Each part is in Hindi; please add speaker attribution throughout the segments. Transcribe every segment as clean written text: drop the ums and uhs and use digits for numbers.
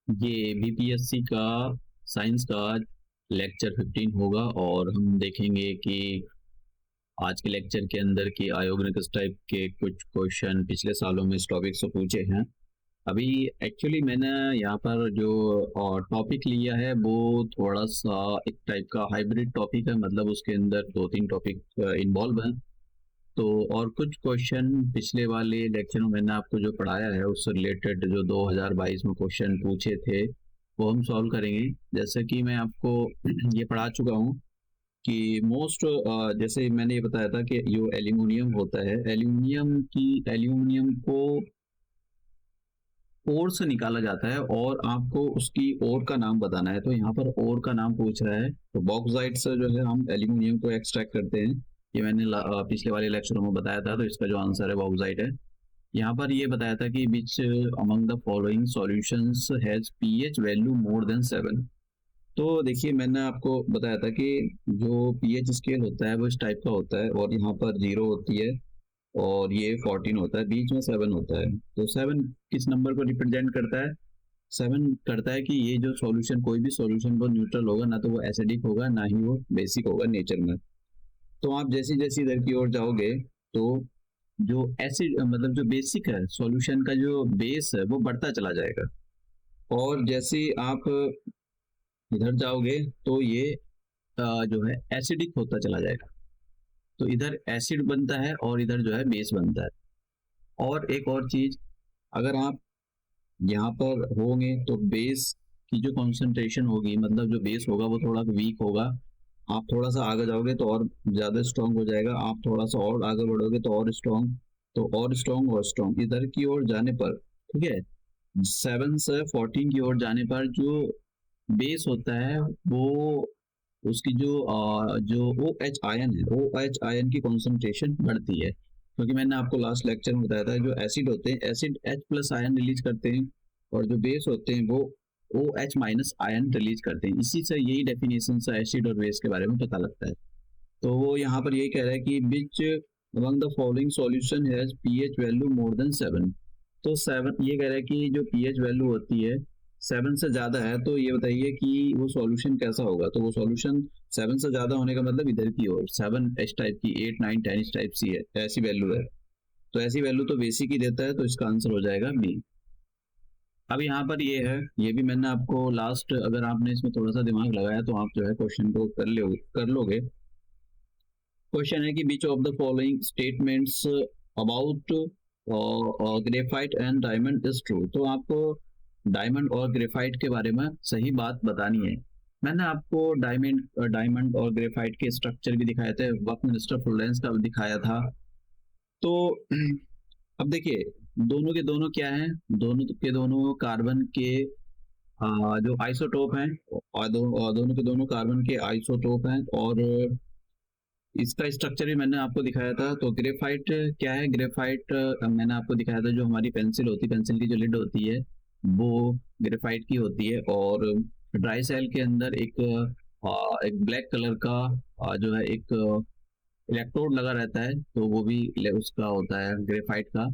Speaker 1: ये बीपीएससी का साइंस का लेक्चर 15 होगा और हम देखेंगे कि आज के लेक्चर के अंदर कि आयोग ने किस टाइप के कुछ क्वेश्चन पिछले सालों में इस टॉपिक से पूछे हैं। अभी एक्चुअली मैंने यहाँ पर जो टॉपिक लिया है वो थोड़ा सा एक टाइप का हाइब्रिड टॉपिक है, मतलब उसके अंदर 2-3 टॉपिक इन्वॉल्व हैं। तो और कुछ क्वेश्चन पिछले वाले लेक्चर में मैंने आपको जो पढ़ाया है उससे रिलेटेड जो 2022 में क्वेश्चन पूछे थे वो हम सॉल्व करेंगे। जैसे कि मैं आपको ये पढ़ा चुका हूँ कि मोस्ट जैसे मैंने ये बताया था कि जो एल्यूमिनियम होता है, एल्यूमिनियम को ओर से निकाला जाता है और आपको उसकी ओर का नाम बताना है। तो यहाँ पर ओर का नाम पूछ रहा है, तो बॉक्साइट से जो है हम एल्यूमिनियम को एक्सट्रैक्ट करते हैं। ये मैंने पिछले वाले लेक्चर में बताया था, तो इसका जो आंसर है बॉक्साइट है। यहाँ पर ये बताया था कि which among the following solutions has pH value more than 7। तो देखिए मैंने आपको बताया था कि जो पीएच स्केल होता है वो इस टाइप का होता है और यहाँ पर 0 होती है और ये 14 होता है, बीच में 7 होता है। तो 7 किस नंबर को रिप्रेजेंट करता है? 7 करता है कि ये जो सॉल्यूशन, कोई भी सॉल्यूशन वो न्यूट्रल होगा, ना तो वो एसिडिक होगा ना ही वो बेसिक होगा नेचर में। तो आप जैसी जैसी इधर की ओर जाओगे तो जो एसिड मतलब जो बेसिक है सॉल्यूशन का, जो बेस है वो बढ़ता चला जाएगा। और जैसे ही आप इधर जाओगे तो ये जो है एसिडिक होता चला जाएगा। तो इधर एसिड बनता है और इधर जो है बेस बनता है। और एक और चीज, अगर आप यहाँ पर होंगे तो बेस की जो कॉन्सेंट्रेशन होगी, मतलब जो बेस होगा वो थोड़ा वीक होगा। आप थोड़ा सा आगे जाओगे तो और ज्यादा स्ट्रांग हो जाएगा, आप थोड़ा सा और आगे बढ़ोगे तो और स्ट्रांग, तो और स्ट्रांग और स्ट्रांग इधर की ओर जाने पर, ठीक है, 7 से 14 की ओर जाने पर जो बेस होता है वो उसकी जो ओ एच आयन है, ओ एच आयन की कॉन्सेंट्रेशन बढ़ती है। क्योंकि मैंने आपको लास्ट लेक्चर में बताया था जो एसिड होते हैं acid H plus ion release करते हैं और जो बेस होते हैं वो O H minus ion release करते हैं। इसी से यही डेफिनेशन से एसिड और बेस के बारे में पता लगता है। तो वो यहाँ पर यही कह रहा है कि which among the following solution has pH value more than 7। तो 7 ये कह रहा है कि जो पीएच वैल्यू होती है 7 से ज्यादा है, तो ये बताइए कि वो सॉल्यूशन कैसा होगा। तो वो सॉल्यूशन 7 से ज्यादा होने का मतलब इधर की ओर 7 इस टाइप की, 8 9 10 इस टाइप सी है, ऐसी वैल्यू है। तो ऐसी वैल्यू तो बेसिक ही देता है, तो इसका आंसर हो जाएगा बी। अब यहाँ पर ये है, ये भी मैंने आपको लास्ट, अगर आपने इसमें थोड़ा सा दिमाग लगाया तो आप जो है क्वेश्चन को कर लोगे। क्वेश्चन है कि which of the following statements about graphite and diamond is true. तो आपको डायमंड और ग्रेफाइट के बारे में सही बात बतानी है। मैंने आपको डायमंड और ग्रेफाइट के स्ट्रक्चर भी दिखाए थे, बकमिंस्टर फुल्डेंस का भी दिखाया था। तो अब देखिए दोनों के दोनों क्या हैं, दोनों के दोनों कार्बन के जो आइसोटोप हैं, और दोनों के दोनों कार्बन के आइसोटोप हैं। और इसका स्ट्रक्चर भी मैंने आपको दिखाया था। तो ग्रेफाइट क्या है? ग्रेफाइट मैंने आपको दिखाया था, जो हमारी पेंसिल होती है, पेंसिल की जो लिड होती है वो ग्रेफाइट की होती है। और ड्राई सेल के अंदर एक ब्लैक कलर का जो है एक इलेक्ट्रोड लगा रहता है, तो वो भी उसका होता है ग्रेफाइट का।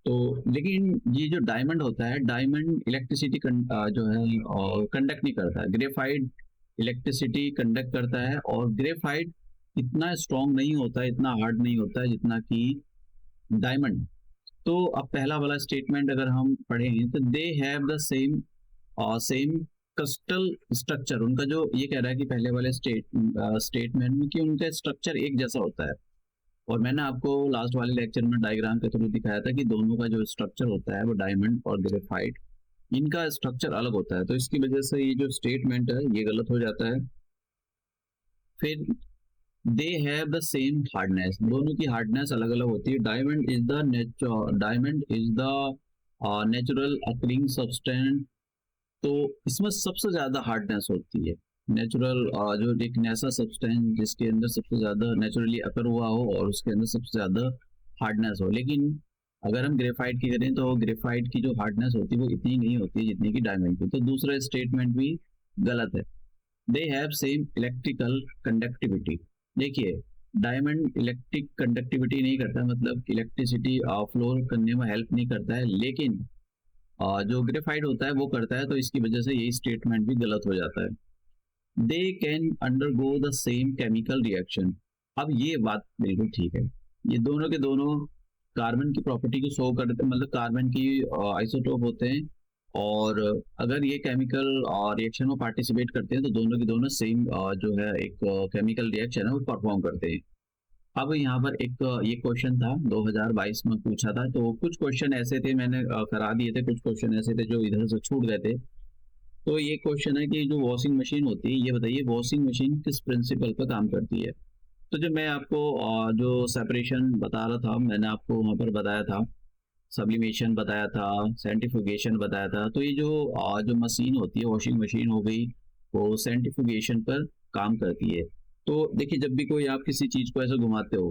Speaker 1: तो लेकिन ये जो डायमंड होता है, डायमंड इलेक्ट्रिसिटी जो है कंडक्ट नहीं करता है। ग्रेफाइट इलेक्ट्रिसिटी कंडक्ट करता है और ग्रेफाइट इतना स्ट्रांग नहीं होता है, इतना हार्ड नहीं होता है जितना कि डायमंड। तो अब पहला वाला स्टेटमेंट अगर हम पढ़ें तो they have the same crystal structure. उनका जो ये कह रहा है कि पहले वाले स्टेटमेंट में कि उनका स्ट्रक्चर एक जैसा होता है। और मैंने आपको लास्ट वाले लेक्चर में डायग्राम के थ्रू दिखाया था कि दोनों का जो स्ट्रक्चर होता है वो डायमंड और ग्रेफाइट, इनका स्ट्रक्चर अलग होता है। तो इसकी वजह से ये जो स्टेटमेंट है ये गलत हो जाता है। फिर they have the same hardness, दोनों की हार्डनेस अलग अलग होती है। Diamond is the natural occurring substance. तो इसमें सबसे ज्यादा हार्डनेस होती है। नेचुरल जो एक ऐसा सब्सटेंस जिसके अंदर सबसे ज्यादा नेचुरली अकर हुआ हो और उसके अंदर सबसे ज्यादा हार्डनेस हो। लेकिन अगर हम ग्रेफाइट की करें तो ग्रेफाइट की जो हार्डनेस होती है वो इतनी नहीं होती जितनी की डायमंड की। तो दूसरा स्टेटमेंट भी गलत है। They have same electrical conductivity. देखिए डायमंड इलेक्ट्रिक कंडक्टिविटी नहीं करता, मतलब इलेक्ट्रिसिटी फ्लो करने में हेल्प नहीं करता है। लेकिन जो ग्रेफाइट होता है वो करता है, तो इसकी वजह से यही स्टेटमेंट भी गलत हो जाता है। They can undergo the same chemical reaction. अब ये बात बिल्कुल ठीक है, ये दोनों के दोनों कार्बन की प्रॉपर्टी को शो करते, मतलब कार्बन की आइसोटोप होते हैं, और अगर ये केमिकल रिएक्शन में पार्टिसिपेट करते हैं तो दोनों के दोनों सेम जो है एक केमिकल रिएक्शन है वो परफॉर्म करते हैं। अब यहाँ पर एक ये क्वेश्चन था 2022 में पूछा था, तो कुछ क्वेश्चन ऐसे थे मैंने करा दिए थे, कुछ क्वेश्चन ऐसे थे जो इधर से छूट गए थे। तो ये क्वेश्चन है कि जो वॉशिंग मशीन होती है, ये बताइए वॉशिंग मशीन किस प्रिंसिपल पर काम करती है। तो जो मैं आपको जो सेपरेशन बता रहा था, मैंने आपको वहाँ पर बताया था, सब्लिमेशन बताया था, सेंट्रीफ्यूगेशन बताया था। तो ये जो मशीन होती है, वॉशिंग मशीन हो गई, वो सेंट्रीफ्यूगेशन पर काम करती है। तो देखिए, जब भी कोई आप किसी चीज़ को ऐसे घुमाते हो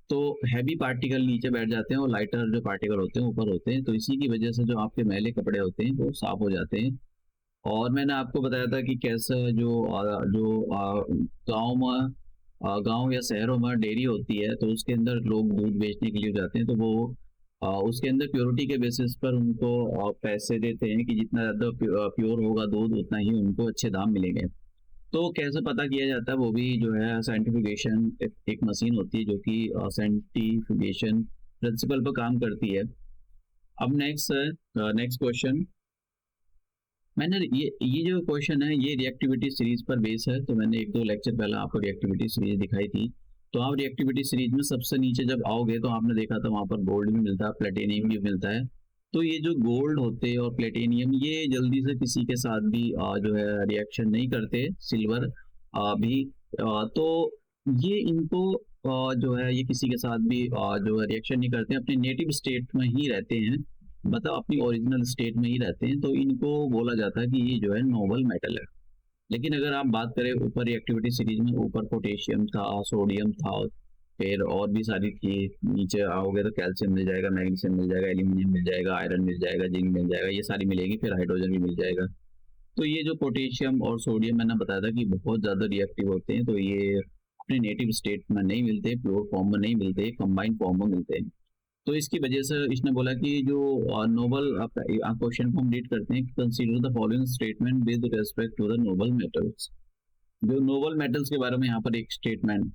Speaker 1: तो हैवी पार्टिकल नीचे बैठ जाते हैं और लाइटर जो पार्टिकल होते हैं ऊपर होते हैं, तो इसी की वजह से जो आपके मैले कपड़े होते हैं वो साफ हो जाते हैं। और मैंने आपको बताया था कि कैसे जो गांव में गांव या शहरों में डेयरी होती है, तो उसके अंदर लोग दूध बेचने के लिए जाते हैं, तो वो उसके अंदर प्योरिटी के बेसिस पर उनको पैसे देते हैं कि जितना ज़्यादा प्योर होगा दूध उतना ही उनको अच्छे दाम मिलेंगे। तो कैसे पता किया जाता है, वो भी जो है साइंटिफिकेशन, एक मशीन होती है जो कि साइंटिफिकेशन प्रिंसिपल पर काम करती है। अब नेक्स्ट है, नेक्स्ट क्वेश्चन। मैंने ये जो क्वेश्चन है ये रिएक्टिविटी सीरीज पर बेस है, तो मैंने एक दो लेक्चर पहले आपको रिएक्टिविटी सीरीज दिखाई थी। तो आप रिएक्टिविटी सीरीज में सबसे नीचे जब आओगे तो आपने देखा था वहाँ पर गोल्ड भी मिलता है, प्लेटिनियम भी मिलता है। तो ये जो गोल्ड होते हैं और प्लेटिनियम, ये जल्दी से किसी के साथ भी जो है रिएक्शन नहीं करते, सिल्वर भी। तो ये इनको जो है ये किसी के साथ भी जो है रिएक्शन नहीं करते, अपने नेटिव स्टेट में ही रहते हैं, मतलब अपनी ओरिजिनल स्टेट में ही रहते हैं, तो इनको बोला जाता है कि ये जो है नोबल मेटल है। लेकिन अगर आप बात करें ऊपर रिएक्टिविटी सीरीज में, ऊपर पोटेशियम था, सोडियम था, फिर और भी सारी थी, नीचे आओगे तो कैल्शियम मिल जाएगा, मैग्नीशियम मिल जाएगा, एल्यूमिनियम मिल जाएगा, आयरन मिल जाएगा, जिंक मिल जाएगा, ये सारी मिलेगी, फिर हाइड्रोजन भी मिल जाएगा। तो ये जो पोटेशियम और सोडियम मैंने बताया था कि बहुत ज़्यादा रिएक्टिव होते हैं, तो ये अपने नेटिव स्टेट में नहीं मिलते, प्योर फॉर्म में नहीं मिलते, कंबाइंड फॉर्म में मिलते हैं। तो इसकी वजह से इसने बोला कि जो नोबल, आप क्वेश्चन को हम रीड करते हैं, consider the following statement with respect to the noble metals. जो नोबल मेटल्स के बारे में यहाँ पर एक स्टेटमेंट,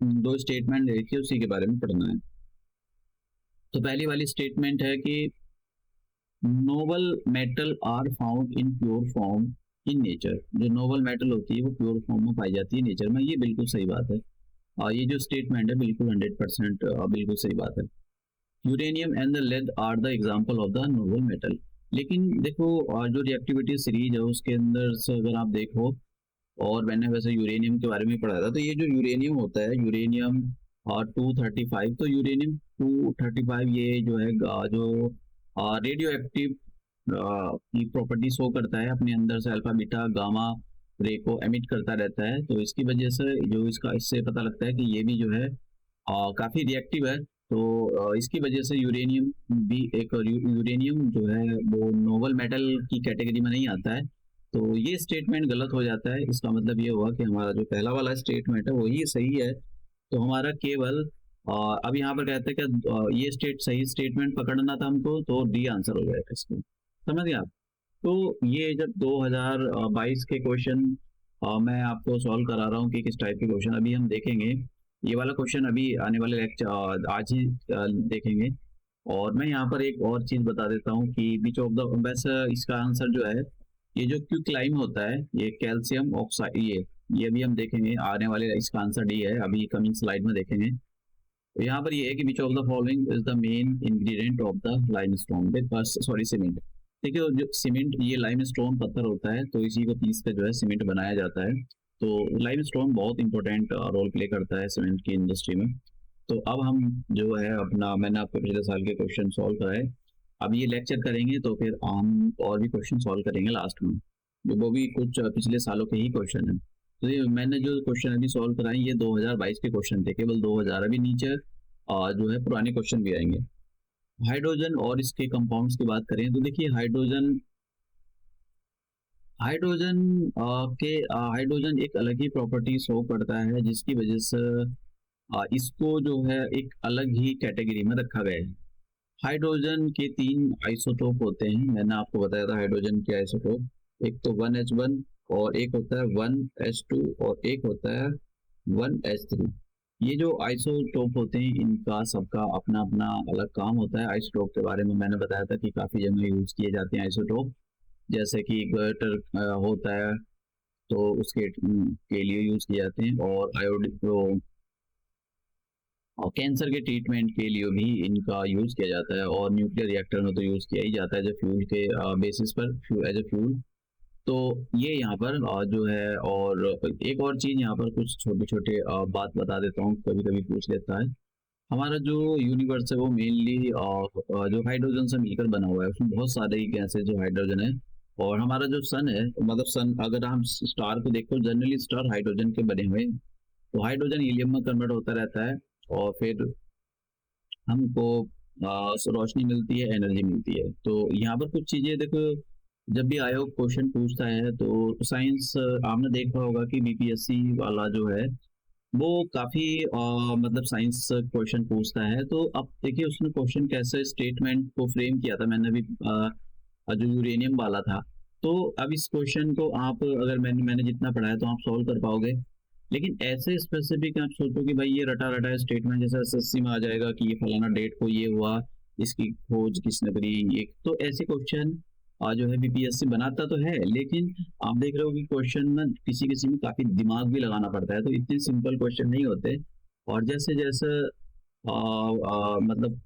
Speaker 1: दो स्टेटमेंट देखिए, उसी के बारे में पढ़ना है। तो पहली वाली स्टेटमेंट है कि noble metal are found in pure form in nature. जो नोबल मेटल होती है वो प्योर फॉर्म में पाई जाती है नेचर में, ये बिल्कुल सही बात है। और ये जो स्टेटमेंट है बिल्कुल 100% बिल्कुल सही बात है। Uranium and the lead are the example of the noble metal. लेकिन देखो जो रिएक्टिविटी सीरीज है उसके अंदर से अगर आप देखो, और मैंने वैसे यूरेनियम के बारे में पढ़ा था, तो ये जो यूरेनियम होता है, यूरेनियम 235, तो यूरेनियम 235 ये जो है जो रेडियो एक्टिव की प्रॉपर्टी शो करता है, अपने अंदर से अल्फा बीटा गामा रे को एमिट करता रहता है। तो इसकी वजह से जो इसका इससे पता लगता है कि ये भी जो है काफ़ी रिएक्टिव है। तो इसकी वजह से यूरेनियम भी एक यूरेनियम जो है वो नोबल मेटल की कैटेगरी में नहीं आता है। तो ये स्टेटमेंट गलत हो जाता है। इसका मतलब ये हुआ कि हमारा जो पहला वाला स्टेटमेंट है वही सही है। तो हमारा केवल अब यहाँ पर कहते हैं कि ये सही स्टेटमेंट पकड़ना था हमको, तो डी आंसर हो जाएगा इसको। समझ गए आप? तो ये जब 2022 के क्वेश्चन मैं आपको सॉल्व करा रहा हूँ कि किस टाइप के क्वेश्चन अभी हम देखेंगे। ये वाला क्वेश्चन अभी आने वाले लेक्चर आज ही देखेंगे। और मैं यहाँ पर एक और चीज़ बता देता हूँ कि बीच ऑफ द, वैसे इसका आंसर जो है, ये जो क्विकलाइम होता है, ये कैल्शियम ऑक्साइड, ये भी हम देखेंगे आने वाले, इसका आंसर डी है, अभी कमिंग स्लाइड में देखेंगे। तो यहाँ पर ये है कि which of the following is the main ingredient of the limestone, sorry cement. देखिए जो सीमेंट, ये लाइमस्टोन पत्थर होता है, तो इसी को पीस कर जो है सीमेंट बनाया जाता है। तो लाइमस्टोन बहुत इंपॉर्टेंट रोल प्ले करता है सीमेंट की इंडस्ट्री में। तो अब हम जो है अपना, मैंने आपको पिछले साल के क्वेश्चन सॉल्व कराए, अब ये लेक्चर करेंगे तो फिर हम और भी क्वेश्चन सॉल्व करेंगे लास्ट में, जो वो भी कुछ पिछले सालों के ही क्वेश्चन है। तो ये मैंने जो क्वेश्चन अभी सॉल्व कराए ये 2022 के क्वेश्चन थे, केवल 2000। अभी नीचे जो है पुराने क्वेश्चन भी आएंगे। हाइड्रोजन और इसके कंपाउंड्स की बात करें तो देखिए हाइड्रोजन हाइड्रोजन हाइड्रोजन एक अलग ही प्रॉपर्टी शो करता है, जिसकी वजह से इसको जो है एक अलग ही कैटेगरी में रखा गया है। हाइड्रोजन के 3 आइसोटोप होते हैं, मैंने आपको बताया था हाइड्रोजन के आइसोटोप। एक तो 1H1 और एक होता है 1H2 और एक होता है 1H3। ये जो आइसोटोप होते हैं इनका सबका अपना अपना अलग काम होता है। आइसोटोप के बारे में मैंने बताया था कि काफ़ी जगह यूज़ किए जाते हैं आइसोटोप, जैसे कि ग्वेटर होता है तो उसके के लिए यूज़ किए जाते हैं, और आयोडिन और कैंसर के ट्रीटमेंट के लिए भी इनका यूज़ किया जाता है, और न्यूक्लियर रिएक्टर में तो यूज़ किया ही जाता है एज फ्यूल के बेसिस पर, एज ए फ्यूल। तो ये यहाँ पर जो है, और एक और चीज़ यहाँ पर कुछ छोटे छोटे बात बता देता हूँ, कभी कभी पूछ लेता है। हमारा जो यूनिवर्स है वो मेनली जो हाइड्रोजन से मिलकर बना हुआ है, उसमें बहुत सारे गैसेज जो हाइड्रोजन है। और हमारा जो सन है, मतलब सन अगर हम स्टार को देखो, जनरली स्टार हाइड्रोजन के बने हुए हैं। तो हाइड्रोजन हीलियम में कन्वर्ट होता रहता है, और फिर हमको रोशनी मिलती है, एनर्जी मिलती है। तो यहाँ पर कुछ चीज़ें देखो, जब भी आयोग क्वेश्चन पूछता है तो साइंस, आपने देखा होगा कि बीपीएससी वाला जो है वो काफ़ी मतलब साइंस क्वेश्चन पूछता है। तो अब देखिए उसने क्वेश्चन कैसे स्टेटमेंट को फ्रेम किया था, मैंने अभी जो यूरेनियम वाला था। तो अब इस क्वेश्चन को आप, अगर मैंने जितना पढ़ा है तो आप सॉल्व कर पाओगे। लेकिन ऐसे स्पेसिफिक आप सोचो कि भाई ये रटा रटा स्टेटमेंट जैसे एसएससी में आ जाएगा कि ये फलाना डेट को ये हुआ, इसकी खोज किसने करी, ये तो ऐसे क्वेश्चन जो है बीपीएससी बनाता तो है, लेकिन आप देख रहे हो कि क्वेश्चन में किसी किसी में काफी दिमाग भी लगाना पड़ता है, तो इतने सिंपल क्वेश्चन नहीं होते। और जैसे जैसे मतलब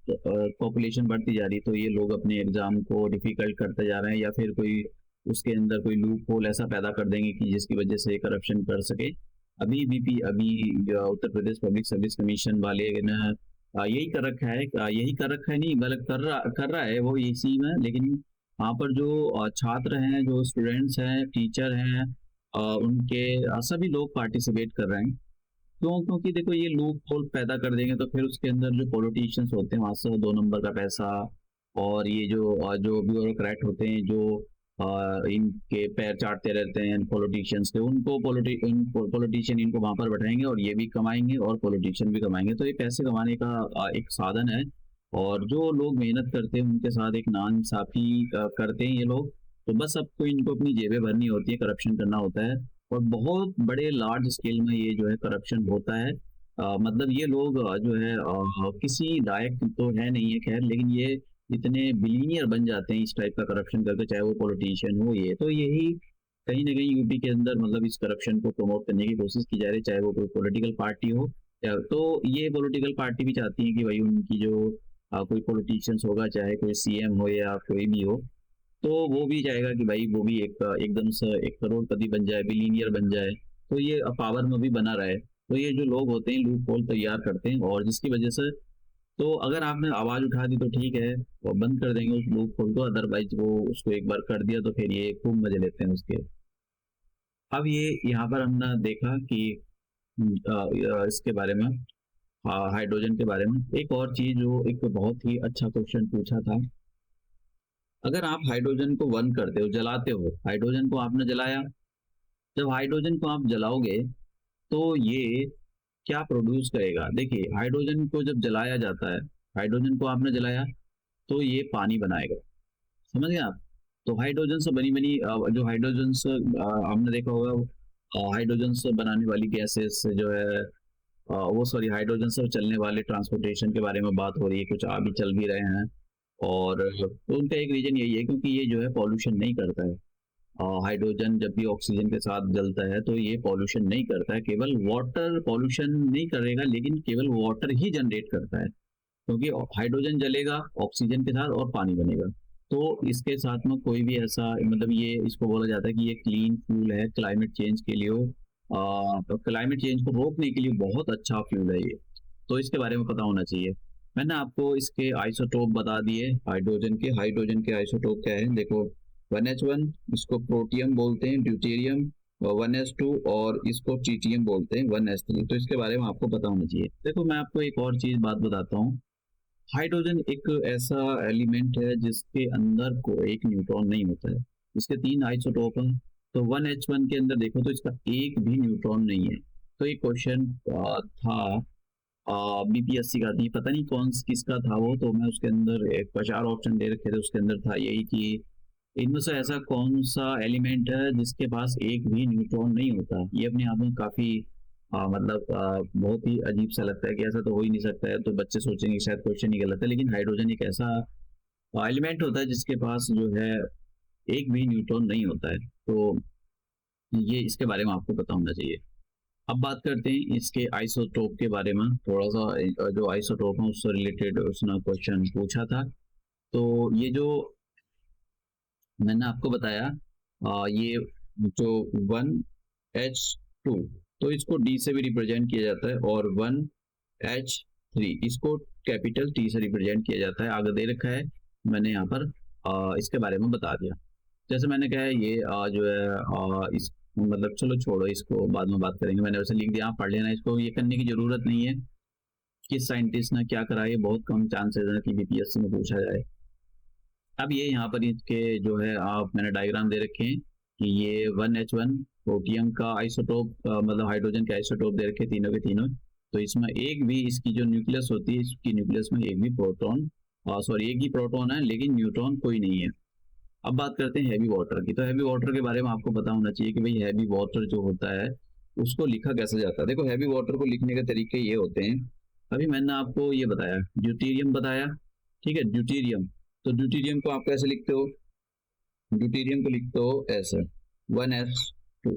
Speaker 1: पॉपुलेशन बढ़ती जा रही, तो ये लोग अपने एग्जाम को डिफिकल्ट करते जा रहे हैं, या फिर कोई उसके अंदर कोई लूप होल ऐसा पैदा कर देंगे कि जिसकी वजह से करप्शन कर सके। अभी जो Uttar Pradesh public service commission वाले ने यही कर रखा है, यही कर रखा है नहीं, गलत कर रहा है वो इसी में। लेकिन वहाँ पर जो छात्र हैं, जो स्टूडेंट्स हैं, टीचर हैं, उनके सभी लोग पार्टिसिपेट कर रहे हैं। क्यों? क्योंकि देखो ये लूप होल पैदा कर देंगे तो फिर उसके अंदर जो पॉलिटिशियंस होते हैं वहां से 2 नंबर का पैसा, और ये जो ब्यूरोक्रेट होते हैं जो इनके पैर चाटते रहते हैं पॉलिटिशियंस के, उनको पॉलिटिशियन इनको वहां पर बैठाएंगे और ये भी कमाएंगे और पॉलिटिशियन भी कमाएंगे। तो ये पैसे कमाने का एक साधन है। और जो लोग मेहनत करते हैं उनके साथ एक नाइंसाफी करते हैं ये लोग। तो बस सबको इनको अपनी जेबें भरनी होती है, करप्शन करना होता है, और बहुत बड़े लार्ज स्केल में ये जो है करप्शन होता है। मतलब ये लोग जो है किसी लायक तो है नहीं है खैर, लेकिन ये इतने बिलीनियर बन जाते हैं इस टाइप का करप्शन करके, चाहे वो पॉलिटिशियन हो। ये तो यही कहीं ना कहीं यूपी के अंदर मतलब इस करप्शन को प्रमोट करने की कोशिश की जा रही है, चाहे वो कोई पॉलिटिकल पार्टी हो। तो ये पॉलिटिकल पार्टी भी चाहती है कि भाई उनकी जो कोई पॉलिटिशियंस होगा, चाहे कोई सीएम हो या कोई भी हो, तो वो भी चाहेगा कि भाई वो भी एक एकदम से एक करोड़पति बन जाए, बिलीनियर बन जाए, तो ये पावर में भी बना रहे। तो ये जो लोग होते हैं लूप होल तैयार करते हैं, और जिसकी वजह से, तो अगर आपने आवाज उठा दी तो ठीक है, वो बंद कर देंगे उस लूप होल को, अदरवाइज वो उसको एक बार कर दिया तो फिर ये खूब मजे लेते हैं उसके। अब ये यहाँ पर हमने देखा कि इसके बारे में, हाइड्रोजन के बारे में एक और चीज जो एक बहुत ही अच्छा क्वेश्चन पूछा था। अगर आप हाइड्रोजन को बर्न करते हो, जलाते हो, हाइड्रोजन को आपने जलाया, जब हाइड्रोजन को आप जलाओगे तो ये क्या प्रोड्यूस करेगा? देखिए हाइड्रोजन को जब जलाया जाता है, हाइड्रोजन को आपने जलाया तो ये पानी बनाएगा, समझ गए आप? तो हाइड्रोजन से बनी बनी जो हाइड्रोजन से हमने देखा होगा, हाइड्रोजन से बनाने वाली गैसेस जो है, वो सॉरी हाइड्रोजन से चलने वाले ट्रांसपोर्टेशन के बारे में बात हो रही है, कुछ अभी चल भी रहे हैं। और तो उनका एक रीजन यही है क्योंकि ये जो है पॉल्यूशन नहीं करता है। हाइड्रोजन जब भी ऑक्सीजन के साथ जलता है तो ये पॉल्यूशन नहीं करता है, केवल वाटर पॉल्यूशन नहीं करेगा, लेकिन केवल वाटर ही जनरेट करता है, क्योंकि हाइड्रोजन जलेगा ऑक्सीजन के साथ और पानी बनेगा। तो इसके साथ में कोई भी ऐसा, मतलब ये इसको बोला जाता है कि ये क्लीन फ्यूल है क्लाइमेट चेंज के लिए। तो क्लाइमेट चेंज को रोकने के लिए बहुत अच्छा फ्यूल है ये, तो इसके बारे में पता होना चाहिए। मैंने आपको इसके आइसोटोप बता दिए हाइड्रोजन के आइसोटोप क्या है देखो। 1H1 इसको प्रोटियम बोलते हैं, ड्यूटेरियम 1S2, और इसको ट्रीटियम बोलते हैं 1S3। तो इसके बारे में आपको पता होना चाहिए। देखो मैं आपको एक और चीज बात बताता हूँ। हाइड्रोजन एक ऐसा एलिमेंट है जिसके अंदर को एक न्यूट्रॉन नहीं होता है। इसके 3 आइसोटोप हैं, तो 1H1 के अंदर देखो तो इसका एक भी न्यूट्रॉन नहीं है। तो ये क्वेश्चन था बीपीएससी का थी, पता नहीं कौन किसका था वो, तो मैं उसके अंदर एक 4 ऑप्शन दे रखे थे, उसके अंदर था यही कि इनमें से ऐसा कौन सा एलिमेंट है जिसके पास एक भी न्यूट्रॉन नहीं होता। ये अपने आप में काफी मतलब बहुत ही अजीब सा लगता है कि ऐसा तो हो ही नहीं सकता है, तो बच्चे सोचेंगे शायद क्वेश्चन ही गलत है, लेकिन हाइड्रोजन एक ऐसा एलिमेंट होता है जिसके पास जो है एक भी न्यूट्रॉन नहीं होता है। तो ये इसके बारे में आपको पता होना चाहिए। अब बात करते हैं इसके आइसोटोप के बारे में, थोड़ा सा जो आइसोटोप है उससे रिलेटेड उसने क्वेश्चन पूछा था। तो ये जो मैंने आपको बताया ये जो 1H2, तो इसको D से भी रिप्रेजेंट किया जाता है, और 1H3 इसको कैपिटल T से रिप्रेजेंट किया जाता है। आगे दे रखा है, मैंने यहाँ पर इसके बारे में बता दिया। जैसे मैंने कहा ये जो है इस मतलब चलो छोड़ो, इसको बाद में बात करेंगे, मैंने वैसे लिख दिया, आप पढ़ लेना इसको, ये करने की जरूरत नहीं है किस साइंटिस्ट ने क्या करा, ये बहुत कम चांसेस है कि बीपीएससी में पूछा जाए। अब ये यहाँ पर इसके जो है आप मैंने डायग्राम दे रखे हैं कि ये 1H1 प्रोटियम का आइसोटोप मतलब हाइड्रोजन के आइसोटोप दे रखे तीनों के तीनों। तो इसमें एक भी इसकी जो न्यूक्लियस होती है, इसकी न्यूक्लियस में एक भी प्रोटॉन सॉरी एक ही प्रोटॉन है, लेकिन न्यूट्रॉन कोई नहीं है। अब बात करते हैं हैवी वाटर की। तो हैवी वाटर के बारे में आपको पता होना चाहिए कि भाई हैवी वाटर जो होता है उसको लिखा कैसे जाता है। देखो हैवी वाटर को लिखने के तरीके ये होते हैं, अभी मैंने आपको ये बताया ड्यूटीरियम बताया, ठीक है, ड्यूटीरियम। तो ड्यूटीरियम को आप कैसे लिखते हो, ड्यूटीरियम को लिखते हो ऐसे 1s2।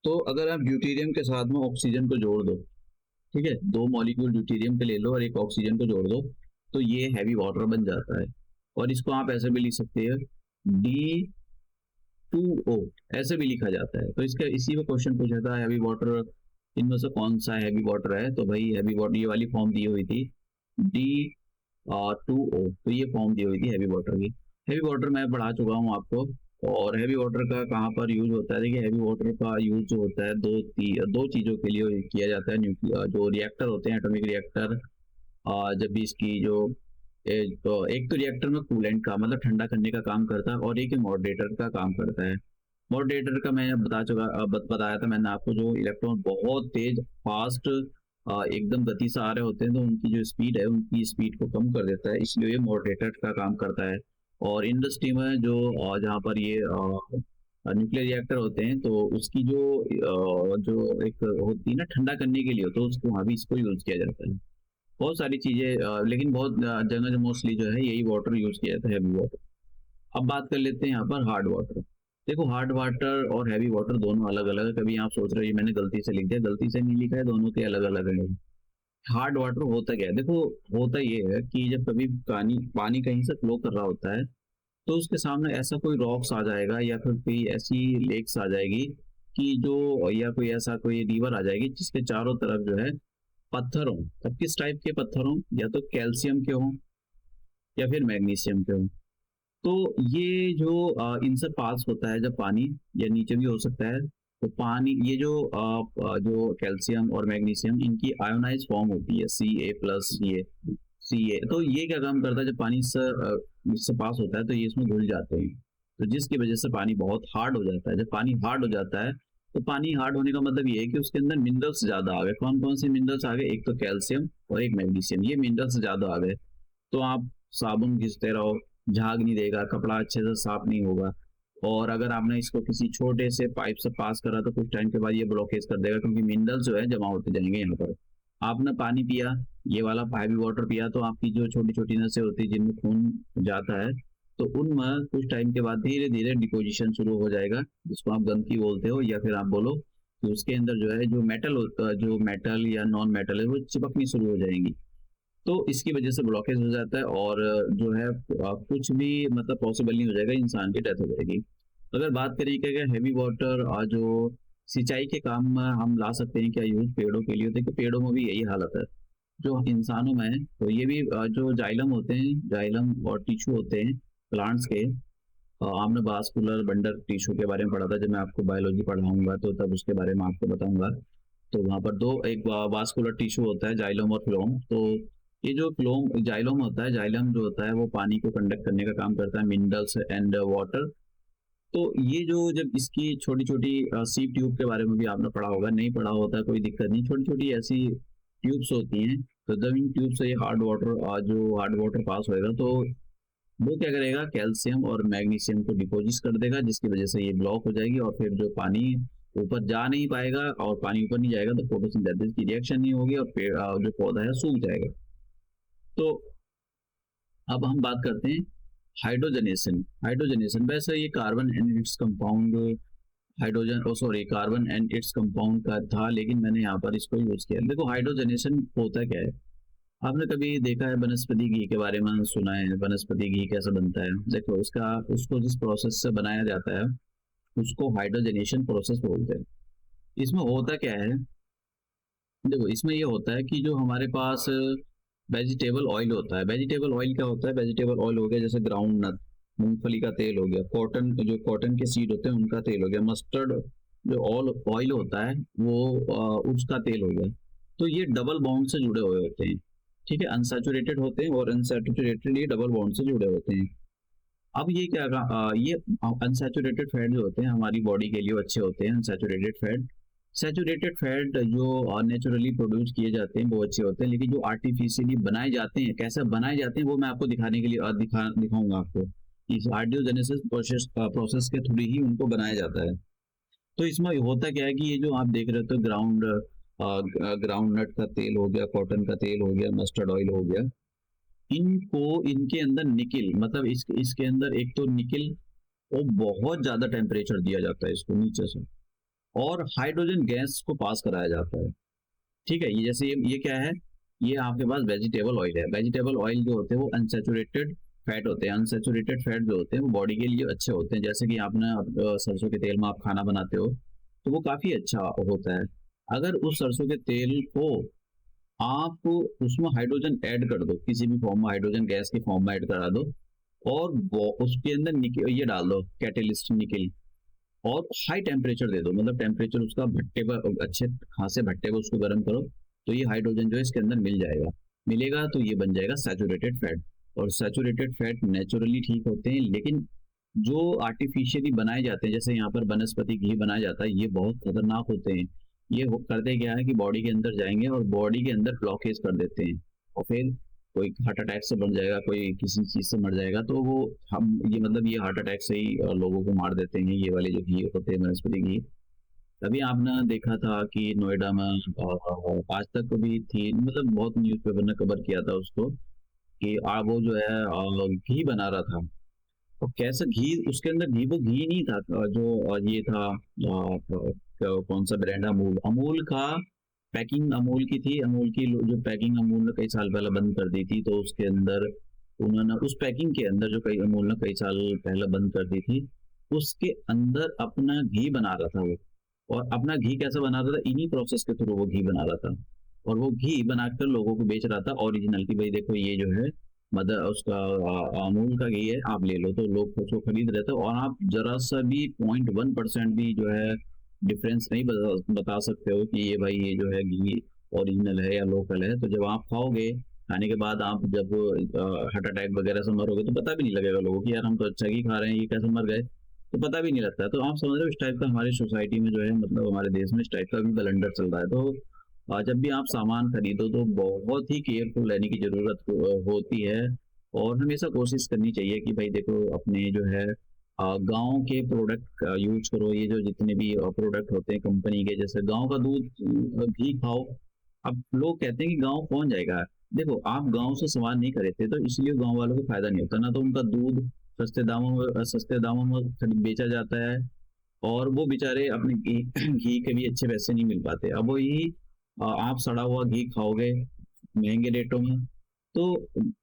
Speaker 1: तो अगर आप ड्यूटीरियम के साथ में ऑक्सीजन को जोड़ दो, ठीक है, 2 मॉलिक्यूल ड्यूटीरियम के ले लो और एक ऑक्सीजन को जोड़ दो, तो ये हैवी वाटर बन जाता है। और इसको आप ऐसे भी लिख सकते हैं D2O, ऐसे भी लिखा जाता है। तो इसका इसी में क्वेश्चन पूछा था हैवी वाटर इनमें से कौन सा हैवी वाटर है, तो भाई हैवी वाटर ये वाली फॉर्म दी हुई थी D2O, तो ये फॉर्म दी हुई थी हैवी वाटर की। हैवी वाटर मैं पढ़ा चुका हूँ आपको। और हैवी वाटर का कहाँ पर यूज होता है, देखिए हैवी वाटर का यूज जो होता है दो चीजों के लिए किया जाता है। न्यूक्लियर जो रिएक्टर होते हैं, एटॉमिक रिएक्टर, जब भी इसकी जो एक तो रिएक्टर में कूलेंट का मतलब ठंडा करने का काम करता है, और एक मॉडरेटर का काम करता है। मॉडरेटर का मैं बताया था मैंने आपको, जो इलेक्ट्रॉन बहुत तेज फास्ट एकदम गति से आ रहे होते हैं, तो उनकी जो स्पीड है उनकी स्पीड को कम कर देता है, इसलिए ये मॉडरेटर का काम करता है। और इंडस्ट्री में जो जहाँ पर ये न्यूक्लियर रिएक्टर होते हैं, तो उसकी जो एक होती है ना ठंडा करने के लिए, तो उसको वहाँ भी इसको यूज किया जाता है। बहुत सारी चीजें लेकिन बहुत जगह जो मोस्टली जो है यही वाटर यूज किया जाता है, हैवी वाटर। अब बात कर लेते हैं यहाँ पर हार्ड वाटर। देखो हार्ड वाटर और हैवी वाटर दोनों अलग अलग है। कभी आप सोच रहे हो ये मैंने गलती से लिख दिया, गलती से नहीं लिखा है, दोनों के अलग अलग है। हार्ड वाटर होता क्या है, देखो होता ये है कि जब कभी पानी पानी कहीं से फ्लो कर रहा होता है, तो उसके सामने ऐसा कोई रॉक्स आ जाएगा या फिर कोई ऐसी लेक्स आ जाएगी कि जो या कोई ऐसा कोई रिवर आ जाएगी जिसके चारों तरफ जो है पत्थर हों। अब किस टाइप के पत्थर हों, या तो कैल्शियम के हों या फिर मैग्नीशियम के हों। तो ये जो इनसे पास होता है जब पानी, या नीचे भी हो सकता है, तो पानी ये जो कैल्शियम और मैग्नीशियम इनकी आयोनाइज फॉर्म होती है Ca+, ये Ca। तो ये क्या काम करता है, जब पानी इससे पास होता है तो ये इसमें घुल जाते हैं, तो जिसकी वजह से पानी बहुत हार्ड हो जाता है। जब पानी हार्ड हो जाता है, तो पानी हार्ड होने का मतलब ये है कि उसके अंदर मिनरल्स ज्यादा आ गए। कौन कौन से मिनरल्स आ गए, एक तो कैल्शियम और एक मैग्नीशियम, ये मिनरल्स ज्यादा आ गए। तो आप साबुन घिसते रहो, झाग नहीं देगा, कपड़ा अच्छे से साफ नहीं होगा। और अगर आपने इसको किसी छोटे से पाइप से पास करा, तो कुछ टाइम के बाद ये ब्लॉकेज कर देगा, क्योंकि मिनरल्स जो है जमा होते जाएंगे यहाँ पर। आपने पानी पिया, ये वाला हैवी वाटर पिया, तो आपकी जो छोटी छोटी नसें होती है जिनमें खून जाता है, तो उनमें कुछ टाइम के बाद धीरे धीरे डिपोजिशन शुरू हो जाएगा, जिसको आप गंदगी बोलते हो, या फिर आप बोलो कि उसके अंदर जो है जो मेटल या नॉन मेटल है वो चिपकनी शुरू हो जाएंगी। तो इसकी वजह से ब्लॉकेज हो जाता है, और जो है कुछ भी मतलब पॉसिबल नहीं हो जाएगा, इंसान की डेथ हो जाएगी। अगर बात करें कि हैवी वाटर जो सिंचाई के काम में हम ला सकते हैं क्या यूज पेड़ों के लिए, देखिए पेड़ों में भी यही हालत है जो इंसानों में है। तो ये भी जो जाइलम होते हैं, जाइलम और टिश्यू होते हैं प्लांट्स के, आपने वास्कुलर बंडल टिश्यू के बारे में पढ़ा था, जब मैं आपको बायोलॉजी पढ़ाऊंगा तो तब उसके बारे में आपको बताऊंगा। तो वहाँ पर एक वास्कुलर टिश्यू होता है जाइलम और फ्लोम। तो ये जो फ्लोम जाइलम होता है, जाइलम जो होता है वो पानी को कंडक्ट करने का काम करता है, मिनरल्स एंड वाटर। तो ये जो जब इसकी छोटी छोटी सी ट्यूब के बारे में भी आपने पढ़ा होगा, नहीं पढ़ा होता कोई दिक्कत नहीं, छोटी छोटी ऐसी ट्यूब्स होती हैं, तो जब इन ट्यूब से ये हार्ड वाटर पास होएगा तो वो क्या करेगा, कैल्शियम और मैग्नीशियम को डिपोजिट कर देगा, जिसकी वजह से ये ब्लॉक हो जाएगी और फिर जो पानी ऊपर जा नहीं पाएगा, और पानी ऊपर नहीं जाएगा तो फोटोसिंथेसिस की रिएक्शन नहीं होगी और जो पौधा है सूख जाएगा। तो अब हम बात करते हैं हाइड्रोजनेशन। हाइड्रोजनेशन वैसे ये carbon and its compound carbon and its compound का था, लेकिन मैंने यहाँ पर इसको यूज किया। देखो हाइड्रोजनेशन होता क्या है, आपने कभी देखा है वनस्पति घी के बारे में सुना है, वनस्पति घी कैसे बनता है? देखो उसको जिस प्रोसेस से बनाया जाता है उसको हाइड्रोजनेशन प्रोसेस बोलते हैं। इसमें होता क्या है, देखो इसमें ये होता है कि जो हमारे पास वेजिटेबल ऑयल होता है, वेजिटेबल ऑयल क्या होता है, वेजिटेबल ऑयल हो गया जैसे ग्राउंड नट, मूंगफली का तेल हो गया, कॉटन के सीड होते हैं उनका तेल हो गया, मस्टर्ड जो ऑयल होता है वो उसका तेल हो गया। तो ये डबल बॉन्ड से जुड़े हुए होते हैं, ठीक है, अनसैचुरेटेड होते हैं और अनसैचुरेटेड ये डबल बॉन्ड से जुड़े होते हैं। अब ये अनसैचुरेटेड फैट जो होते हैं हमारी बॉडी के लिए अच्छे होते हैं। अनसैचुरेटेड फैट, सैचुरेटेड फैट जो नेचुरली प्रोड्यूस किए जाते हैं वो अच्छे होते हैं, लेकिन जो आर्टिफिशियली बनाए जाते हैं, कैसे बनाए जाते हैं वो मैं आपको दिखाने के लिए दिखाऊंगा आपको। इस आर्डियोजेनेसिस प्रोसेस के थ्रू ही उनको बनाया जाता है। तो इसमें होता क्या है कि ये जो आप देख रहे हो तो ग्राउंड नट का तेल हो गया, कॉटन का तेल हो गया, मस्टर्ड ऑयल हो गया, इनके अंदर निकिल, मतलब इसके अंदर एक तो निकिल वो बहुत ज्यादा टेम्परेचर दिया जाता है इसको नीचे से, और हाइड्रोजन गैस को पास कराया जाता है। ठीक है, ये जैसे ये क्या है, ये आपके पास वेजिटेबल ऑयल है। वेजिटेबल ऑयल जो होते हैं वो अनसैचुरेटेड फैट होते हैं। अनसैचुरेटेड फैट जो होते हैं वो बॉडी के लिए अच्छे होते हैं, जैसे कि आपने सरसों के तेल में आप खाना बनाते हो तो वो काफी अच्छा होता है। अगर उस सरसों के तेल को आप उसमें हाइड्रोजन ऐड कर दो, किसी भी फॉर्म में हाइड्रोजन गैस के फॉर्म में ऐड करा दो, और उसके अंदर ये डाल दो कैटेलिस्ट निकल, और हाई टेम्परेचर दे दो, मतलब टेम्परेचर उसका भट्टे पर अच्छे खासे भट्टे पर उसको गर्म करो, तो ये हाइड्रोजन जो है इसके अंदर मिलेगा तो ये बन जाएगा सैचुरेटेड फैट। और सैचुरेटेड फैट नेचुरली ठीक होते हैं, लेकिन जो आर्टिफिशियली बनाए जाते हैं, जैसे यहाँ पर वनस्पति घी बनाया जाता है, ये बहुत खतरनाक होते हैं। ये करते क्या है कि बॉडी के अंदर जाएंगे और बॉडी के अंदर ब्लॉकेज कर देते हैं, और फिर कोई हार्ट अटैक से बन जाएगा, कोई किसी चीज से मर जाएगा। तो वो ये हार्ट अटैक से ही लोगों को मार देते हैं, ये वाले जो घी होते हैं वनस्पति घी। तभी आपने देखा था कि नोएडा में आज तक भी थी, मतलब बहुत न्यूज़पेपर ने कवर किया था उसको, कि वो जो है घी बना रहा था। तो कैसा घी, उसके अंदर घी, वो घी नहीं था जो ये था कौन सा ब्रांड, अमूल का पैकिंग अमूल की थी। अमूल की जो पैकिंग अमूल ने कई साल पहले बंद कर दी थी, तो उसके अंदर उन्होंने उस पैकिंग के अंदर जो अमूल ने कई साल पहले बंद कर दी थी, उसके अंदर अपना घी बना रहा था वो। और अपना घी कैसे बना रहा था, इन्हीं प्रोसेस के थ्रू वो घी बना रहा था, और वो घी बनाकर लोगों को बेच रहा था ओरिजिनल की, भाई देखो ये जो है मदर उसका अमूल का घी है, आप ले लो। तो लोग उसको खरीद रहे थे, और आप जरा सा भी 0.1% भी जो है डिफरेंस नहीं बता सकते हो कि ये भाई ये जो है घी ओरिजिनल है या लोकल है। तो जब आप खाओगे, खाने के बाद आप जब हार्ट अटैक वगैरह से मरोगे तो पता भी नहीं लगेगा लोगों की, यार हम तो अच्छा घी खा रहे हैं, ये कैसे मर गए, तो पता भी नहीं लगता है। तो आप समझ रहे हो इस टाइप का हमारी सोसाइटी में जो है, मतलब हमारे देश में इस टाइप का भी बलंडर चल रहा है। तो जब भी आप सामान खरीदो तो बहुत ही केयरफुल रहने की जरूरत होती है, और हमेशा कोशिश करनी चाहिए कि भाई देखो अपने जो है गांव के प्रोडक्ट यूज करो। ये जो जितने भी प्रोडक्ट होते हैं कंपनी के, जैसे गांव का दूध घी खाओ। अब लोग कहते हैं कि गांव कौन जाएगा, देखो आप गांव से सामान नहीं खरीदते तो इसलिए गांव वालों को फायदा नहीं होता ना, तो उनका दूध सस्ते दामों में बेचा जाता है, और वो बेचारे अपने घी घी के भी अच्छे पैसे नहीं मिल पाते। अब वो यही आप सड़ा हुआ घी खाओगे महंगे रेटों में। तो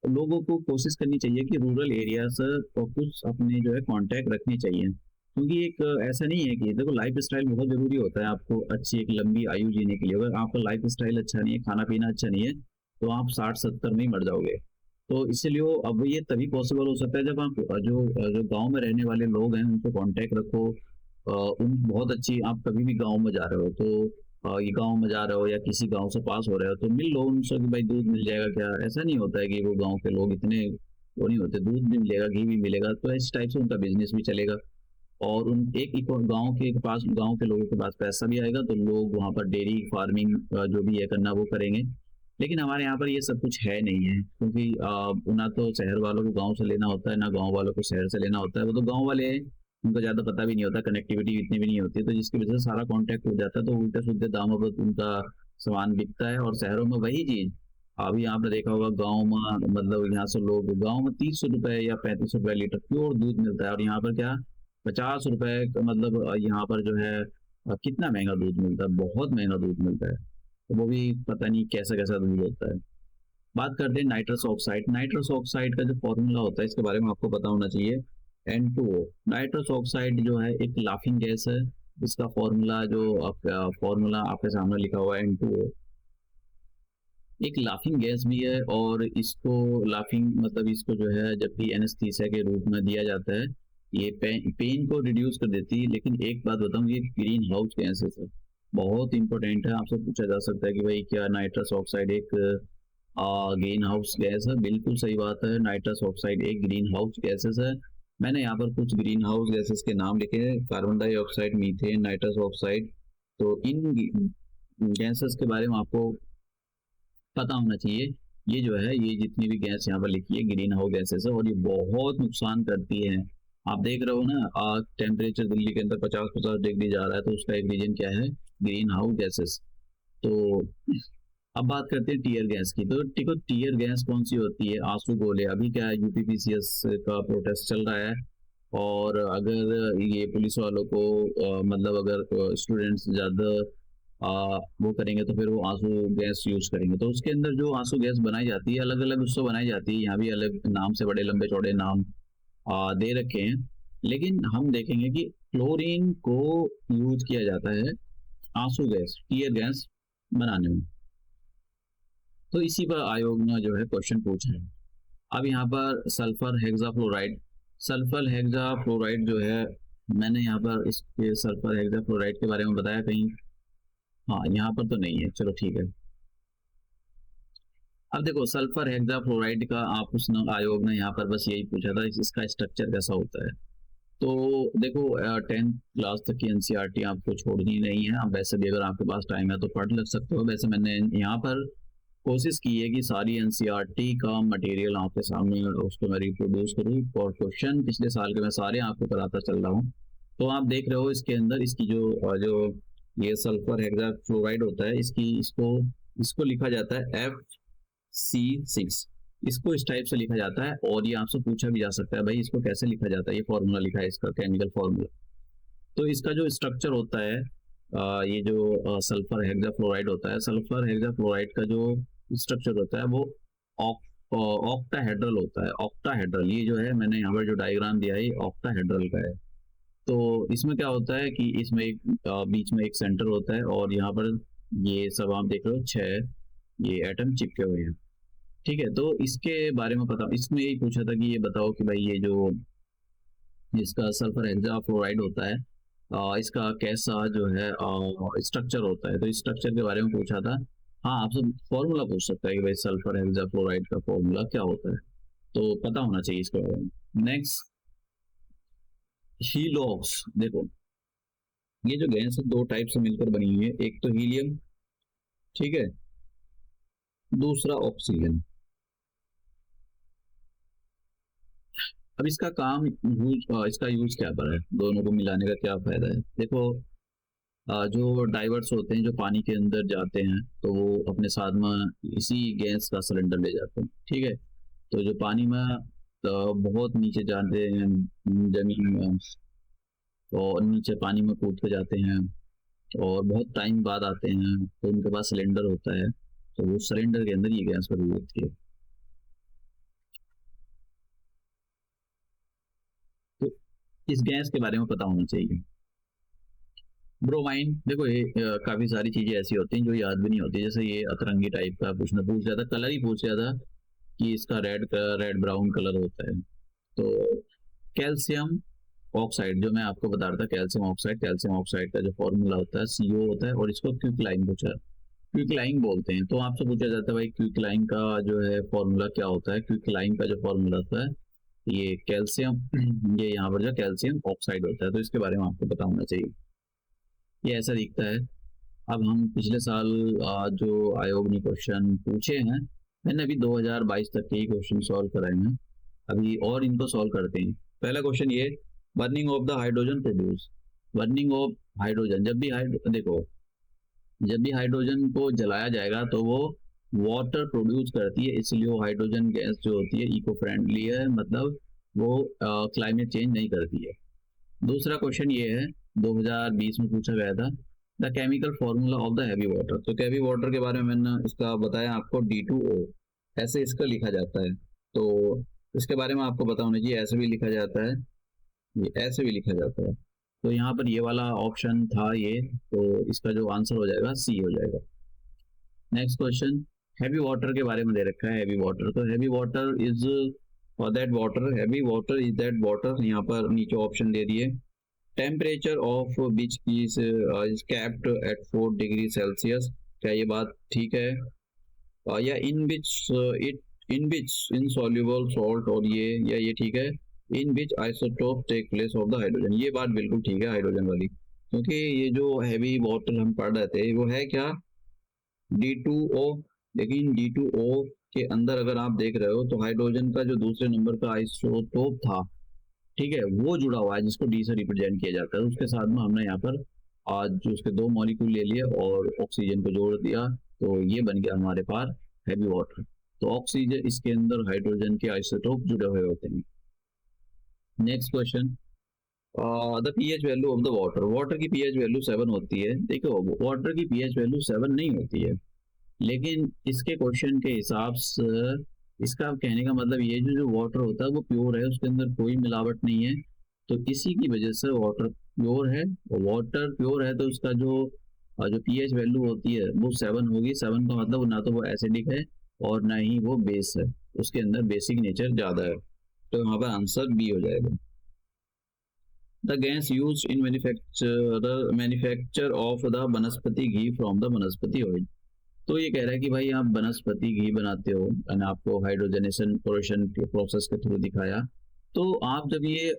Speaker 1: लोगों को कोशिश करनी चाहिए कि रूरल एरिया से कुछ अपने जो है कांटेक्ट रखने चाहिए, क्योंकि एक ऐसा नहीं है कि देखो लाइफ स्टाइल बहुत जरूरी होता है आपको अच्छी एक लंबी आयु जीने के लिए। अगर आपका लाइफ स्टाइल अच्छा नहीं है, खाना पीना अच्छा नहीं है, तो आप 60-70 में ही मर जाओगे। तो इसलिए अब ये तभी पॉसिबल हो सकता है जब आप जो जो गांव में रहने वाले लोग हैं उनको कांटेक्ट रखो। उन बहुत अच्छी, आप कभी भी गांव में जा रहे हो तो ये गांव में जा रहे हो या किसी गांव से पास हो रहे हो तो मिल लो उनसे कि भाई दूध मिल जाएगा क्या। ऐसा नहीं होता है कि वो गांव के लोग इतने वो नहीं होते, दूध भी मिलेगा, घी भी मिलेगा, तो इस टाइप से उनका बिजनेस भी चलेगा। और उन एक गांव के पास, गांव के लोगों के पास पैसा भी आएगा, तो लोग वहां पर डेयरी फार्मिंग जो भी है करना वो करेंगे। लेकिन हमारे यहाँ पर ये सब कुछ है नहीं है, क्योंकि ना तो शहर वालों को गांव से लेना होता है, ना गांव वालों को शहर से लेना होता है। वो तो गांव वाले हैं, उनको ज़्यादा पता भी नहीं होता, कनेक्टिविटी इतनी भी नहीं होती, तो जिसकी वजह से सारा कांटेक्ट हो जाता है, तो उल्टे सीधे दामों पर उनका सामान बिकता है। और शहरों में वही चीज़, अभी आपने देखा होगा गाँव में, मतलब यहाँ से लोग गाँव में 30 रुपए या 35 रुपए लीटर प्योर दूध मिलता है, और यहाँ पर क्या 50 रुपए, मतलब यहाँ पर जो है कितना महंगा दूध मिलता है, बहुत महंगा दूध मिलता है। तो वो भी पता नहीं कैसा कैसा दूध होता है। बात करते हैं नाइट्रस ऑक्साइड। नाइट्रस ऑक्साइड का जो फॉर्मूला होता है, इसके बारे में आपको पता होना चाहिए। N2O। नाइट्रस ऑक्साइड जो है एक लाफिंग गैस है। इसका फॉर्मूला जो फॉर्मूला आपके सामने लिखा हुआ है N2O, एक लाफिंग गैस भी है। और इसको लाफिंग मतलब इसको जो है जब भी एनेस्थीसिया के रूप में दिया जाता है, ये पेन को रिड्यूस कर देती है। लेकिन एक बात बताऊं, ये ग्रीन हाउस गैसेस है, बहुत इंपॉर्टेंट है। आपसे पूछा जा सकता है कि भाई क्या नाइट्रस ऑक्साइड एक ग्रीन हाउस गैस है? बिल्कुल सही बात है, नाइट्रस ऑक्साइड एक ग्रीन हाउस गैसेस है। मैंने यहाँ पर कुछ ग्रीन हाउस गैसेस के नाम लिखे हैं, carbon dioxide, methane, nitrous oxide. तो इन गैसेस के बारे में आपको पता होना चाहिए। ये जो है, ये जितनी भी गैस यहाँ पर लिखी है ग्रीन हाउस गैसेस है, और ये बहुत नुकसान करती है। आप देख रहे हो ना, टेम्परेचर दिल्ली के अंदर 50-50 डिग्री जा रहा है, तो उसका एक रीजन क्या है? Green house gases. तो अब बात करते हैं टीयर गैस की। तो देखो, टीयर गैस कौन सी होती है? आंसू गोले। अभी क्या है, यूपीपीसीएस का प्रोटेस्ट चल रहा है, और अगर ये पुलिस वालों को मतलब अगर स्टूडेंट्स ज़्यादा वो करेंगे, तो फिर वो आंसू गैस यूज करेंगे। तो उसके अंदर जो आंसू गैस बनाई जाती है, अलग अलग उससे बनाई जाती है। यहाँ भी अलग नाम से बड़े लंबे चौड़े नाम दे रखे हैं। लेकिन हम देखेंगे कि क्लोरीन को यूज किया जाता है आंसू गैस, टीयर गैस बनाने में। तो इसी पर आयोग ने जो है क्वेश्चन पूछा है। अब यहाँ पर सल्फर हेक्साफ्लोराइड, सल्फर हेक्साफ्लोराइड जो है, मैंने यहाँ पर इसके सल्फर हेक्साफ्लोराइड के बारे में बताया कहीं? हाँ, यहाँ पर तो नहीं है, चलो ठीक है। अब देखो, सल्फर हेक्साफ्लोराइड का आप उसने आयोग ने यहाँ पर बस यही पूछा था इसका स्ट्रक्चर कैसा होता है। तो देखो, 10th क्लास तक की एनसीईआरटी आपको छोड़नी नहीं है। आप वैसे भी अगर आपके पास टाइम है तो पढ़ लग सकते हो। वैसे मैंने यहाँ पर कोशिश की है कि सारी एनसीईआरटी का मटेरियल आपके सामने उसको मैं रिप्रोड्यूस करूँ, और क्वेश्चन पिछले साल के मैं सारे आपको कराता चल रहा हूँ। तो आप देख रहे हो इसके अंदर इसकी जो ये सल्फर हेक्साफ्लोराइड होता है, इसकी इसको इसको लिखा जाता है FC6। इसको इस टाइप से लिखा जाता है। और ये आपसे पूछा भी जा सकता है, भाई इसको कैसे लिखा जाता है? ये फॉर्मूला लिखा है इसका, केमिकल फॉर्मूला। तो इसका जो स्ट्रक्चर होता है, ये जो सल्फर हेक्साफ्लोराइड होता है, सल्फर हेक्साफ्लोराइड का जो स्ट्रक्चर होता है वो ऑक्टाहेड्रल होता है। ऑक्टाहेड्रल, ये जो है मैंने यहाँ पर जो डायग्राम दिया है, ये ऑक्टाहेड्रल का है। तो इसमें क्या होता है कि इसमें एक बीच में एक सेंटर होता है, और यहाँ पर ये सब आप देख रहे हो 6 ये एटम चिपके हुए हैं। ठीक है, तो इसके बारे में पता, इसमें यही पूछा था कि ये बताओ कि भाई ये जो इसका सल्फर हेक्साफ्लोराइड होता है, इसका कैसा जो है स्ट्रक्चर होता है। तो इस स्ट्रक्चर के बारे में पूछा था। हाँ, आपसे फॉर्मूला पूछ सकता है कि भाई सल्फर हेक्साफ्लोराइड का फॉर्मूला क्या होता है, तो पता होना चाहिए इसके बारे में। नेक्स्ट, हीलोक्स। देखो, ये जो गैस है दो टाइप से मिलकर बनी हुई है, एक तो हीलियम, ठीक है, दूसरा ऑक्सीजन। अब इसका काम इसका यूज क्या पर है, दोनों को मिलाने का क्या फायदा है? देखो, जो डाइवर्स होते हैं जो पानी के अंदर जाते हैं, तो वो अपने साथ में इसी गैस का सिलेंडर ले जाते हैं, ठीक है। तो जो पानी में बहुत नीचे जाते हैं, जमीन में, और नीचे पानी में कूद के जाते हैं, और बहुत टाइम बाद आते हैं, तो उनके पास सिलेंडर होता है, तो वो सिलेंडर के अंदर ये गैस भरी होती है। तो इस गैस के बारे में पता होना चाहिए। ब्रोमाइन, देखो ये काफी सारी चीजें ऐसी होती हैं जो याद भी नहीं होती। जैसे ये अतरंगी टाइप का कुछ न पूछ लिया था, कलर ही पूछ लिया था कि इसका रेड ब्राउन कलर होता है। तो कैल्शियम ऑक्साइड, जो मैं आपको बता रहा था, कैल्शियम ऑक्साइड का जो फॉर्मूला होता है CO होता है, और इसको क्विकलाइन पूछा, क्विकलाइन बोलते हैं। तो आपसे पूछा जाता है भाई क्विकलाइन का जो है फॉर्मूला क्या होता है? क्विकलाइन का जो फॉर्मूला होता है, ये कैल्शियम ये यहाँ पर जो कैल्शियम ऑक्साइड होता है, तो इसके बारे में आपको पता होना चाहिए। ये ऐसा दिखता है, अब हम पिछले साल जो आयोग ने क्वेश्चन पूछे हैं, मैंने अभी 2022 तक के ही क्वेश्चन सॉल्व कराए हैं, अभी और इनको सॉल्व करते हैं। पहला क्वेश्चन ये, burning of the hydrogen produce. Burning of hydrogen, जब भी हाइड्रोजन को जलाया जाएगा तो वो वाटर प्रोड्यूस करती है, इसलिए वो हाइड्रोजन गैस जो होती है इको फ्रेंडली है, मतलब वो क्लाइमेट चेंज नहीं करती है। दूसरा क्वेश्चन ये है, 2020 में पूछा गया था, the chemical formula of the heavy water. तो हैवी वाटर के बारे में मैंने इसका बताया आपको, D2O ऐसे इसका लिखा जाता है। तो इसके बारे में आपको पता होना चाहिए, ऐसे भी लिखा जाता है, ये ऐसे भी लिखा जाता है। तो यहाँ पर ये वाला ऑप्शन था ये, तो इसका जो आंसर हो जाएगा C हो जाएगा। नेक्स्ट क्वेश्चन, हैवी वाटर के बारे में दे रखा है। हैवी वाटर, तो heavy water is that water, heavy water is that water, यहाँ पर नीचे ऑप्शन दे दिए। Temperature of which is capped at 4 degree Celsius, क्या ये बात ठीक है? या इन विच इनसॉल्युबल सॉल्ट, और ये या ये ठीक है, in which isotope take place of the hydrogen, ये बात बिल्कुल ठीक है हाइड्रोजन वाली, क्योंकि ये जो हैवी वाटर हम पढ़ रहे थे वो है क्या, D2O। लेकिन D2O के अंदर अगर आप देख रहे हो तो हाइड्रोजन का जो दूसरे नंबर का आइसोटोप था, ठीक है, वो जुड़ा हुआ है जिसको D से रिप्रेजेंट किया जाता है। उसके साथ में हमने यहाँ पर आज जो उसके 2 मॉलिक्यूल ले लिए और ऑक्सीजन को जोड़ दिया, तो ये बन गया हमारे पास हैवी वाटर। तो ऑक्सीजन, इसके अंदर हाइड्रोजन के आइसोटोप जुड़े हुए होते हैं। Next question, the pH value of the water. Water की पीएच वैल्यू 7 होती है। देखो, वाटर की पीएच वैल्यू 7 नहीं होती है, लेकिन इसके क्वेश्चन के हिसाब से इसका कहने का मतलब ये, जो वाटर होता है वो प्योर है, उसके अंदर कोई मिलावट नहीं है, तो इसी की वजह से वाटर प्योर है। वाटर प्योर है तो उसका जो पीएच वैल्यू होती है वो 7 होगी। 7 का मतलब ना तो वो एसिडिक है और ना ही वो बेस है, उसके अंदर बेसिक नेचर ज़्यादा है, तो यहाँ पर आंसर बी हो जाएगा। The gas use in manufacture of the वनस्पति घी फ्रॉम द वनस्पति ऑयल। तो ये कह रहा है कि भाई आप वनस्पति घी बनाते हो, मैंने आपको हाइड्रोजनेशन प्रोसेस के थ्रू दिखाया। तो आप जब ये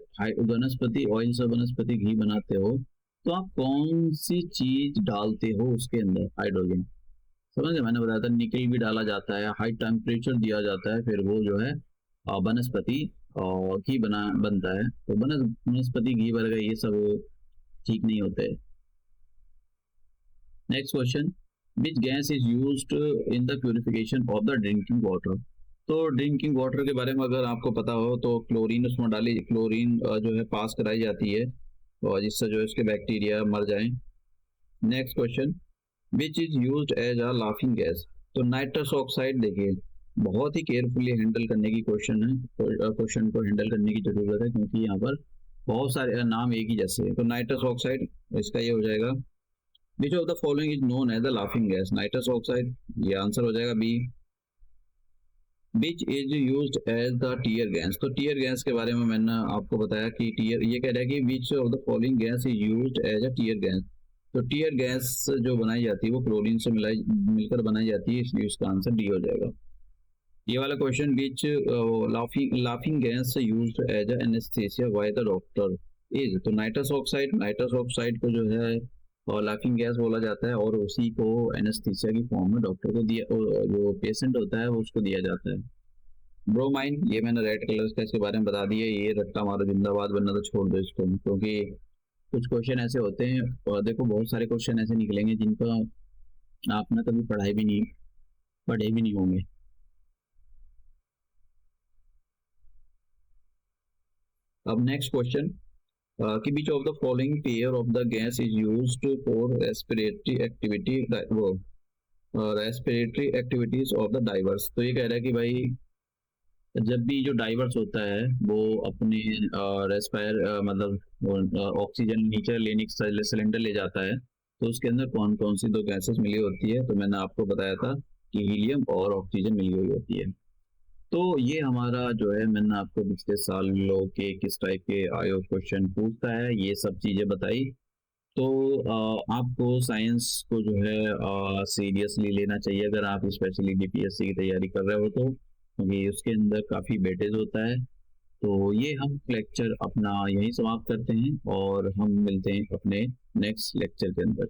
Speaker 1: वनस्पति ऑयल से वनस्पति घी बनाते हो, तो आप कौन सी चीज डालते हो उसके अंदर? हाइड्रोजन, समझ गए? मैंने बताया था निकल भी डाला जाता है, हाई टेम्परेचर दिया जाता है, फिर वो जो है वनस्पति घी बनता है। तो वनस्पति घी वगैरह ये सब ठीक नहीं होते। Next question, which gas is used in the purification of the drinking water. तो ड्रिंकिंग वाटर के बारे में अगर आपको पता हो तो क्लोरीन उसमें डाली, क्लोरीन जो है पास कराई जाती है, और जिससे जो इसके बैक्टीरिया मर जाएं। Next question, which is used as a laughing gas. तो नाइट्रस ऑक्साइड, देखिए बहुत ही केयरफुली हैंडल करने की क्वेश्चन है, क्वेश्चन को हैंडल करने की जरूरत है, क्योंकि यहाँ पर बहुत सारे नाम एक ही जैसे हैं। तो नाइट्रस ऑक्साइड, इसका ये हो जाएगा। Which of the following is known as the laughing gas, nitrous oxide, ये आंसर हो जाएगा B. Which is used as the tear gas. तो टीयर गैस के बारे में मैंने आपको बताया कि टीयर, ये कह रहा है कि which of the following gas is used as a tear gas. तो टीयर गैस जो बनाई जाती है वो क्लोरीन से मिलकर बनाई जाती है, इसलिए उसका आंसर डी हो जाएगा। ये वाला question, which laughing gas used as a anaesthesia by the doctor is. तो नाइट्रस ऑक्साइड, नाइट्रस ऑक्साइड को जो है और लाफिंग गैस बोला जाता है, और उसी को एनेस्थीसिया की फॉर्म में डॉक्टर को दिया, जो पेशेंट होता है उसको दिया जाता है। ब्रोमाइन, ये मैंने रेड कलर का इसके बारे में बता दिया, ये रट्टा मारो जिंदाबाद, वरना तो छोड़ दो इसको, क्योंकि कुछ क्वेश्चन ऐसे होते हैं, और देखो बहुत सारे क्वेश्चन ऐसे निकलेंगे जिनका आपने कभी पढ़े भी नहीं होंगे। अब नेक्स्ट क्वेश्चन, कि which of the following pair of the gas is used for respiratory activity, वो respiratory activities of the diverse. तो ये कह रहा है कि भाई जब भी जो डाइवर्स होता है वो अपने रेस्पायर मतलब ऑक्सीजन नीचे लेने सिलेंडर ले जाता है, तो उसके अंदर कौन कौन सी 2 गैसेस मिली होती है? तो मैंने आपको बताया था कि हीलियम और ऑक्सीजन मिली हुई होती है। तो ये हमारा जो है, मैंने आपको पिछले सालों के किस टाइप के आयोग क्वेश्चन पूछता है ये सब चीज़ें बताई। तो आपको साइंस को जो है सीरियसली लेना चाहिए अगर आप स्पेशली DPSC की तैयारी कर रहे हो, तो क्योंकि उसके अंदर काफ़ी वेटेज होता है। तो ये हम लेक्चर अपना यहीं समाप्त करते हैं, और हम मिलते हैं अपने नेक्स्ट लेक्चर के अंदर।